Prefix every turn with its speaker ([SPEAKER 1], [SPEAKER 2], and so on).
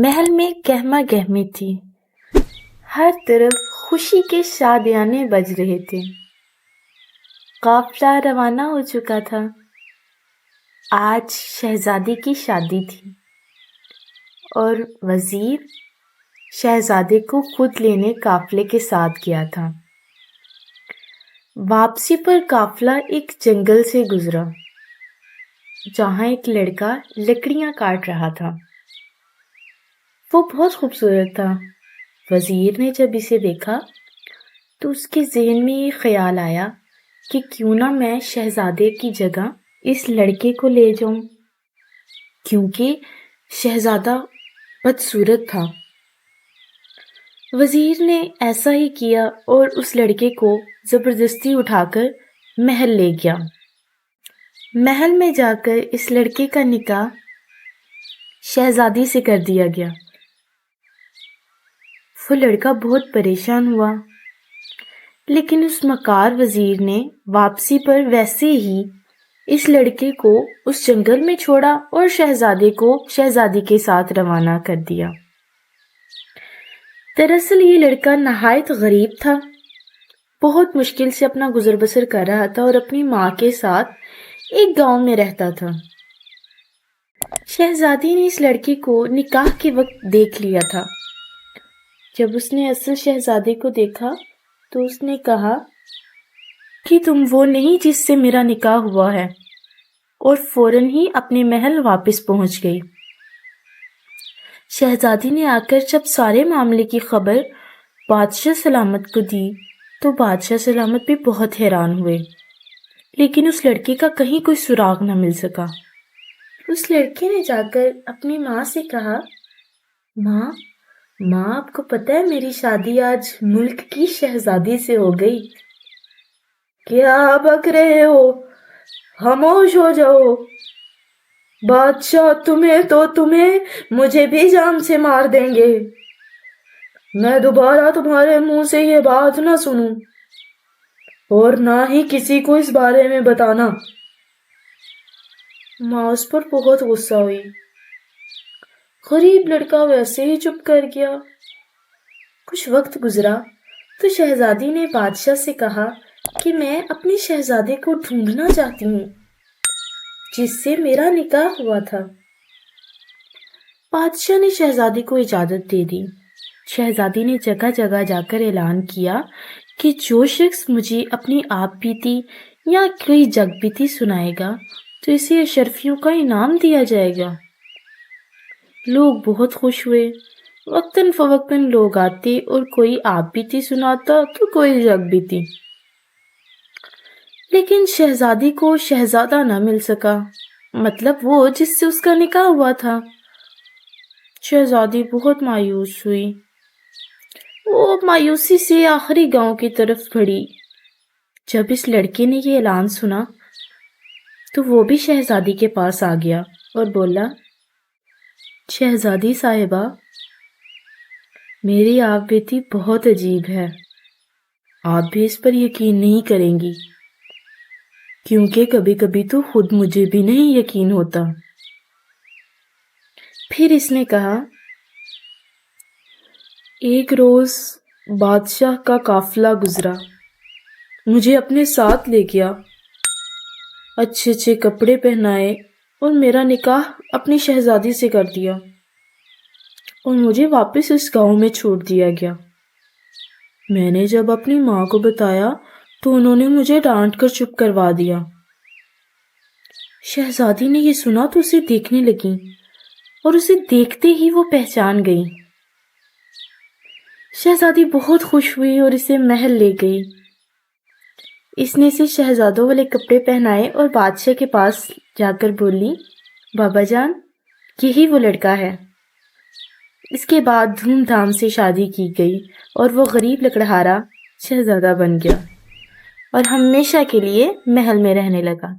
[SPEAKER 1] محل میں گہما گہمی تھی، ہر طرف خوشی کے شادیانے بج رہے تھے۔ قافلہ روانہ ہو چکا تھا۔ آج شہزادی کی شادی تھی اور وزیر شہزادے کو خود لینے قافلے کے ساتھ گیا تھا۔ واپسی پر قافلہ ایک جنگل سے گزرا جہاں ایک لڑکا لکڑیاں کاٹ رہا تھا۔ وہ بہت خوبصورت تھا۔ وزیر نے جب اسے دیکھا تو اس کے ذہن میں یہ خیال آیا کہ کیوں نہ میں شہزادے کی جگہ اس لڑکے کو لے جاؤں، کیونکہ شہزادہ بدصورت تھا۔ وزیر نے ایسا ہی کیا اور اس لڑکے کو زبردستی اٹھا کر محل لے گیا۔ محل میں جا کر اس لڑکے کا نکاح شہزادی سے کر دیا گیا۔ وہ لڑکا بہت پریشان ہوا، لیکن اس مکار وزیر نے واپسی پر ویسے ہی اس لڑکے کو اس جنگل میں چھوڑا اور شہزادے کو شہزادی کے ساتھ روانہ کر دیا۔ دراصل یہ لڑکا نہایت غریب تھا، بہت مشکل سے اپنا گزر بسر کر رہا تھا اور اپنی ماں کے ساتھ ایک گاؤں میں رہتا تھا۔ شہزادی نے اس لڑکے کو نکاح کے وقت دیکھ لیا تھا۔ جب اس نے اصل شہزادے کو دیکھا تو اس نے کہا کہ تم وہ نہیں جس سے میرا نکاح ہوا ہے، اور فوراً ہی اپنے محل واپس پہنچ گئی۔ شہزادی نے آ کر جب سارے معاملے کی خبر بادشاہ سلامت کو دی تو بادشاہ سلامت بھی بہت حیران ہوئے، لیکن اس لڑکے کا کہیں کوئی سراغ نہ مل سکا۔ اس لڑکے نے جا کر اپنی ماں سے کہا، ماں آپ کو پتہ ہے میری شادی آج ملک کی شہزادی سے ہو گئی۔ کیا بک رہے ہو؟ خاموش ہو جاؤ۔ بادشاہ تمہیں مجھے بھی جان سے مار دیں گے۔ میں دوبارہ تمہارے منہ سے یہ بات نہ سنوں اور نہ ہی کسی کو اس بارے میں بتانا۔ ماں اس پر بہت غصہ ہوئی۔ غریب لڑکا ویسے ہی چپ کر گیا۔ کچھ وقت گزرا تو شہزادی نے بادشاہ سے کہا کہ میں اپنے شہزادے کو ڈھونڈنا چاہتی ہوں جس سے میرا نکاح ہوا تھا۔ بادشاہ نے شہزادی کو اجازت دے دی۔ شہزادی نے جگہ جگہ جا کر اعلان کیا کہ جو شخص مجھے اپنی آپ بیتی یا کوئی جگ بیتی سنائے گا تو اسے اشرفیوں کا انعام دیا جائے گا۔ لوگ بہت خوش ہوئے۔ وقتاً فوقتاً لوگ آتے اور کوئی آپ بیتی سناتا تو کوئی جگ بیتی، لیکن شہزادی کو شہزادہ نہ مل سکا، مطلب وہ جس سے اس کا نکاح ہوا تھا۔ شہزادی بہت مایوس ہوئی۔ وہ مایوسی سے آخری گاؤں کی طرف بڑھی۔ جب اس لڑکے نے یہ اعلان سنا تو وہ بھی شہزادی کے پاس آ گیا اور بولا، شہزادی صاحبہ، میری آپ بیٹی بہت عجیب ہے۔ آپ بھی اس پر یقین نہیں کریں گی، کیونکہ کبھی کبھی تو خود مجھے بھی نہیں یقین ہوتا۔ پھر اس نے کہا، ایک روز بادشاہ کا قافلہ گزرا، مجھے اپنے ساتھ لے گیا، اچھے اچھے کپڑے پہنائے اور میرا نکاح اپنی شہزادی سے کر دیا اور مجھے واپس اس گاؤں میں چھوڑ دیا گیا۔ میں نے جب اپنی ماں کو بتایا تو انہوں نے مجھے ڈانٹ کر چپ کروا دیا۔ شہزادی نے یہ سنا تو اسے دیکھنے لگی اور اسے دیکھتے ہی وہ پہچان گئی۔ شہزادی بہت خوش ہوئی اور اسے محل لے گئی۔ اس نے اسے شہزادوں والے کپڑے پہنائے اور بادشاہ کے پاس جا کر بولی، بابا جان، یہی وہ لڑکا ہے۔ اس کے بعد دھوم دھام سے شادی کی گئی اور وہ غریب لکڑہارا شہزادہ بن گیا اور ہمیشہ کے لیے محل میں رہنے لگا۔